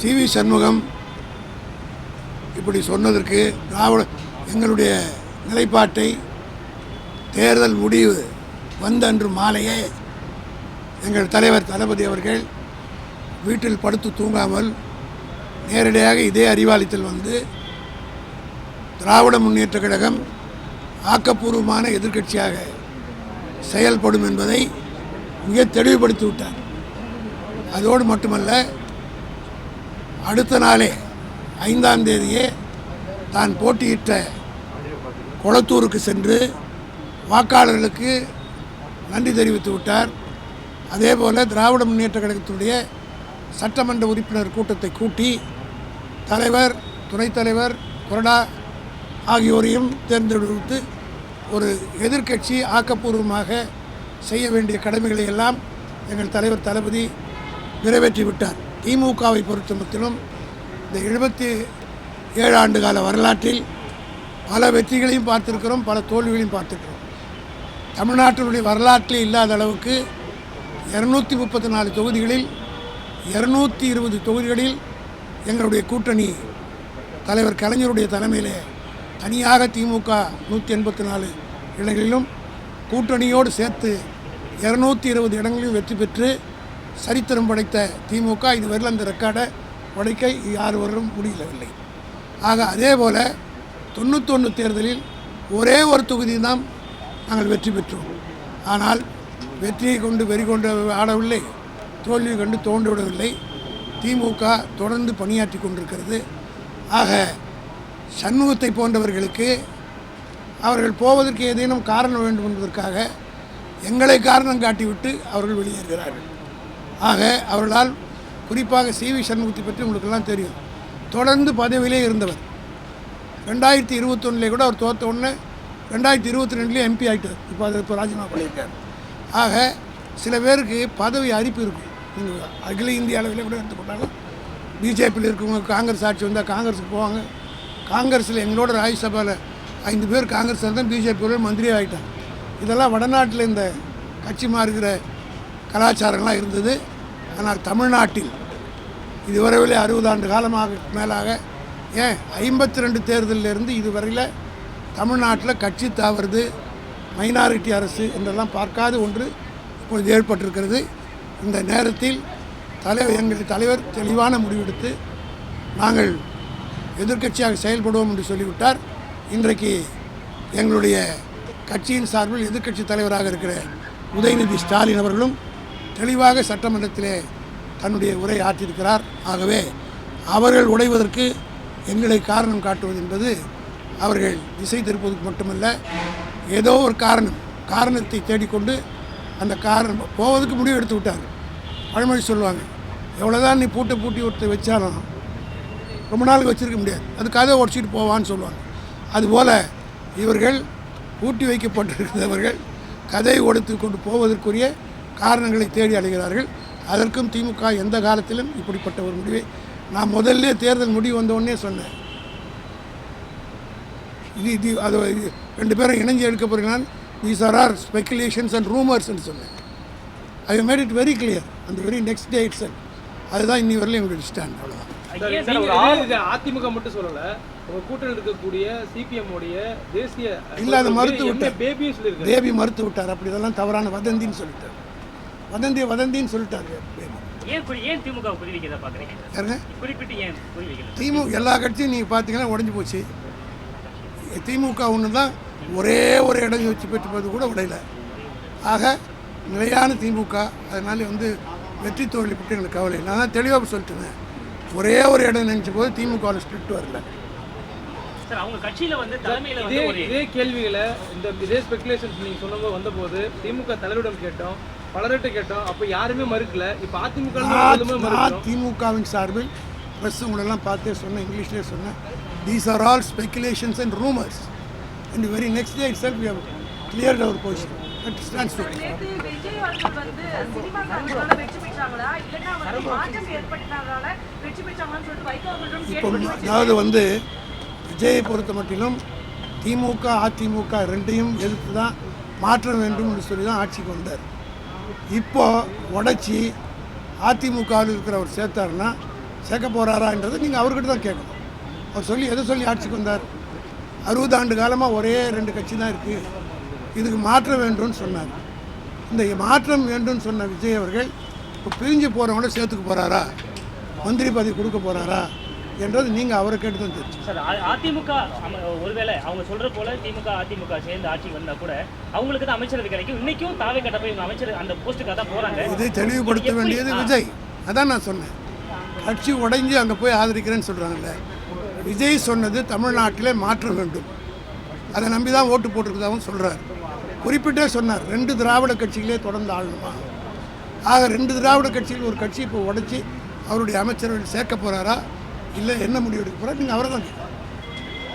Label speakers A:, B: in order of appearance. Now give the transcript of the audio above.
A: CV. Shanmugam இப்படி சொன்னதற்கு எங்களுடைய நிலைப்பாட்டை தேர்தல் முடிவு வந்த அன்று மாலையே எங்கள் தலைவர் தளபதி அவர்கள் வீட்டில் படுத்து தூங்காமல் நேரடியாக இதே அறிவாலயத்தில் வந்து திராவிட முன்னேற்றக் கழகம் ஆக்கப்பூர்வமான எதிர்க்கட்சியாக செயல்படும் என்பதை மிக தெளிவுபடுத்தி விட்டார். அதோடு மட்டுமல்ல, அடுத்த நாளே 5ஆம் தேதியே தான் போட்டியிட்ட கொளத்தூருக்கு சென்று வாக்காளர்களுக்கு நன்றி தெரிவித்து விட்டார். அதேபோல் திராவிட முன்னேற்றக் கழகத்தினுடைய சட்டமன்ற உறுப்பினர் கூட்டத்தை கூட்டி தலைவர், துணைத் தலைவர், கொறடா ஆகியோரையும் தேர்ந்தெடுத்து ஒரு எதிர்க்கட்சி ஆக்கப்பூர்வமாக செய்ய வேண்டிய கடமைகளை எல்லாம் எங்கள் தலைவர் தளபதி நிறைவேற்றி விட்டார். திமுகவை பொறுத்தமட்டிலும் இந்த 77 ஆண்டு கால வரலாற்றில் பல வெற்றிகளையும் பார்த்திருக்கிறோம், பல தோல்விகளையும் பார்த்திருக்கிறோம். தமிழ்நாட்டினுடைய வரலாற்றில் இல்லாத அளவுக்கு 234 தொகுதிகளில் 220 தொகுதிகளில் எங்களுடைய கூட்டணி தலைவர் கலைஞருடைய தலைமையிலே தனியாக திமுக 184 இடங்களிலும் கூட்டணியோடு சேர்த்து 220 இடங்களிலும் வெற்றி பெற்று சரித்திரம் படைத்த திமுக இதுவரையில் அந்த ரெக்கார்டை உடைக்க யார் வரும் முடியவில்லை. ஆக அதே போல் 91 தேர்தலில் ஒரே ஒரு தொகுதி தான் நாங்கள் வெற்றி பெற்றோம். ஆனால் வெற்றியை கொண்டு வெறி கொண்டு ஆடவில்லை, தோல்வியை கண்டு தோன்றிவிடவில்லை. திமுக தொடர்ந்து பணியாற்றி கொண்டிருக்கிறது. ஆக சண்முகத்தை போன்றவர்களுக்கு அவர்கள் போவதற்கு ஏதேனும் காரணம் வேண்டும் என்பதற்காக எங்களை காரணம் காட்டிவிட்டு அவர்கள் வெளியேறுகிறார்கள். ஆக அவர்களால் குறிப்பாக சி.வி. சண்முகத்தை பற்றி உங்களுக்கெல்லாம் தெரியும். தொடர்ந்து பதவியிலே இருந்தவர். 2021 கூட அவர் தோற்ற உடனே 2022 எம்பி ஆகிட்டார். இப்போ ராஜினாமா பண்ணியிருக்கார். ஆக சில பேருக்கு பதவி அரிப்பு இருக்கும். நீங்கள் அகில இந்திய அளவில் கூட எடுத்துக்கொண்டாலும் பிஜேபியில் இருக்கவங்க காங்கிரஸ் ஆட்சி வந்தால் காங்கிரஸுக்கு போவாங்க. காங்கிரஸில் எங்களோட ராஜ்யசபாவில் 5 பேர் காங்கிரஸ் தான் பிஜேபியோட மந்திரியாக ஆகிட்டாங்க. இதெல்லாம் வடநாட்டில் இந்த கட்சி மாறுகிற கலாச்சாரங்கள்லாம் இருந்தது. ஆனால் தமிழ்நாட்டில் இதுவரையில் 60 ஆண்டு காலமாக மேலாக, ஏன் 52 தேர்தலிலிருந்து இதுவரையில் தமிழ்நாட்டில் கட்சி தாவறது, மைனாரிட்டி அரசு என்றெல்லாம் பார்க்காத ஒன்று இப்பொழுது ஏற்பட்டிருக்கிறது. இந்த நேரத்தில் எங்கள் தலைவர் தெளிவான முடிவெடுத்து நாங்கள் எதிர்க்கட்சியாக செயல்படுவோம் என்று சொல்லிவிட்டார். இன்றைக்கு எங்களுடைய கட்சியின் சார்பில் எதிர்க்கட்சி தலைவராக இருக்கிற உதயநிதி ஸ்டாலின் அவர்களும் தெளிவாக சட்டமன்றத்திலே தன்னுடைய உரை ஆற்றியிருக்கிறார். ஆகவே அவர்கள் உடைவதற்கு எங்களை காரணம் காட்டுவது என்பது அவர்கள் திசை திருப்பதற்கு மட்டுமல்ல, ஏதோ ஒரு காரணத்தை தேடிக்கொண்டு அந்த காரணம் போவதற்கு முடிவு எடுத்து விட்டாங்க. பழமொழி சொல்லுவாங்க, எவ்வளோதான் நீ பூட்டி ஒருத்தர் வச்சாலும் ரொம்ப நாளுக்கு வச்சுருக்க முடியாது, அது கதை உடச்சிட்டு போவான்னு சொல்லுவாங்க. அதுபோல் இவர்கள் பூட்டி வைக்கப்பட்டிருக்கிறவர்கள் கதையை உடைத்து கொண்டு போவதற்குரிய காரணங்களை தேடி அடைகிறார்கள். அதற்கும் திமுக எந்த காலத்திலும் இப்படிப்பட்ட ஒரு முடிவை நான் முதல்ல தேர்தல் முடிவு வந்தோடனே சொன்னேன். இது அது 2 பேரும் இணைஞ்சு எடுக்க போகிறீங்கன்னா தீஸ் ஆர் ஸ்பெக்குலேஷன்ஸ் அண்ட் ரூமர்ஸ்ன்னு சொன்னேன். I made it very clear அந்த வெரி நெக்ஸ்ட் டே இட்ஸ். அதுதான் இன்னி வரலையும் எங்களுடைய ஸ்டாண்ட். அவ்வளோதான்.
B: அதிமுக மட்டும் சொல்லலை, உங்கள் கூட்டத்தில் இருக்கக்கூடிய சிபிஎம் உடைய தேசிய
A: இல்லை, அதை மறுத்து விட்டார். பேபி மறுத்து விட்டார். அப்படி இதெல்லாம் தவறான வதந்தின்னு சொல்லிட்டார். வதந்தின்னு சொல்லிட்டார். திமுக எல்லா கட்சியும் நீங்கள் பார்த்தீங்கன்னா உடஞ்சி போச்சு. திமுக ஒன்று தான் ஒரே ஒரு இடம் வச்சு பெற்றுப்பது கூட உடையல. ஆக நிலையான திமுக. அதனால வெற்றி தோல்வி பற்றி எங்களுக்கு கவலை. நான் தான் தெளிவாக சொல்லிட்டுருந்தேன். ஒரே ஒரு இடம் நினைச்ச போது திமுக ஸ்பிரிட் வரல.
B: இதே கேள்விகளை இதே ஸ்பெகுலேஷன்ஸ் நீங்கள் சொன்னபோது வந்தபோது திமுக தலைவரிடம் கேட்டோம், பலர்கிட்ட கேட்டோம். அப்போ யாருமே மறுக்கல. இப்போ
A: திமுகவின் சார்பில் ப்ரெஸ் உங்களெல்லாம் பார்த்தே சொன்னேன், இங்கிலீஷ்லேயே சொன்னேன். These are all speculations and rumors. And the very next day itself we have cleared our position. That stands for it. அதாவது விஜயை பொறுத்த மட்டிலும் திமுக அதிமுக ரெண்டையும் எதிர்த்து தான் மாற்ற வேண்டும் என்று சொல்லி தான் ஆட்சிக்கு வந்தார். இப்போ உடச்சி அதிமுகவில் இருக்கிறவர் சேர்த்தாருன்னா சேர்க்க போகிறாரான்றதை நீங்கள் அவர்கிட்ட தான் கேட்கணும். அவர் சொல்லி எதை சொல்லி ஆட்சிக்கு வந்தார்? 60 ஆண்டு காலமாக ஒரே 2 கட்சி தான் இருக்குது, இதுக்கு மாற்றம் வேண்டும்னு சொன்னார். இந்த மாற்றம் வேண்டும்னு சொன்ன விஜய் அவர்கள் இப்போ பிரிஞ்சு போகிறவங்கள சேர்த்துக்க போகிறாரா, மந்திரி பதவி கொடுக்க போகிறாரா என்றது நீங்கள் அவரை கேட்டு தான் தெரிஞ்சு.
C: சார், அதிமுக ஒருவேளை அவங்க சொல்கிற போல திமுக அதிமுக சேர்ந்து ஆட்சிக்கு வந்தால் கூட அவங்களுக்கு தான் அமைச்சரவை கிடைக்கும். இன்றைக்கும் தாவே கட்ட போய் அமைச்சர் அந்த போஸ்ட்டுக்காக தான் போகிறாங்க.
A: இதை தெளிவுபடுத்த வேண்டியது விஜய். அதான் நான் சொன்னேன், கட்சி உடைஞ்சு அங்கே போய் ஆதரிக்கிறேன்னு சொல்கிறாங்கல்ல. விஜய் சொன்னது தமிழ்நாட்டிலே மாற்றம் வேண்டும், அதை நம்பி தான் ஓட்டு போட்டிருக்கதாகவும் சொல்கிறார். குறிப்பிட்டே சொன்னார் 2 திராவிட கட்சிகளே தொடர்ந்து ஆளணுமா. ஆக 2 திராவிட கட்சிகள் ஒரு கட்சி இப்போ உடைச்சி அவருடைய அமைச்சரவையில் சேர்க்க போகிறாரா, இல்லை என்ன முடிவு எடுக்க போகிறார்? நீங்கள் அவரை தான் கேட்கணும்.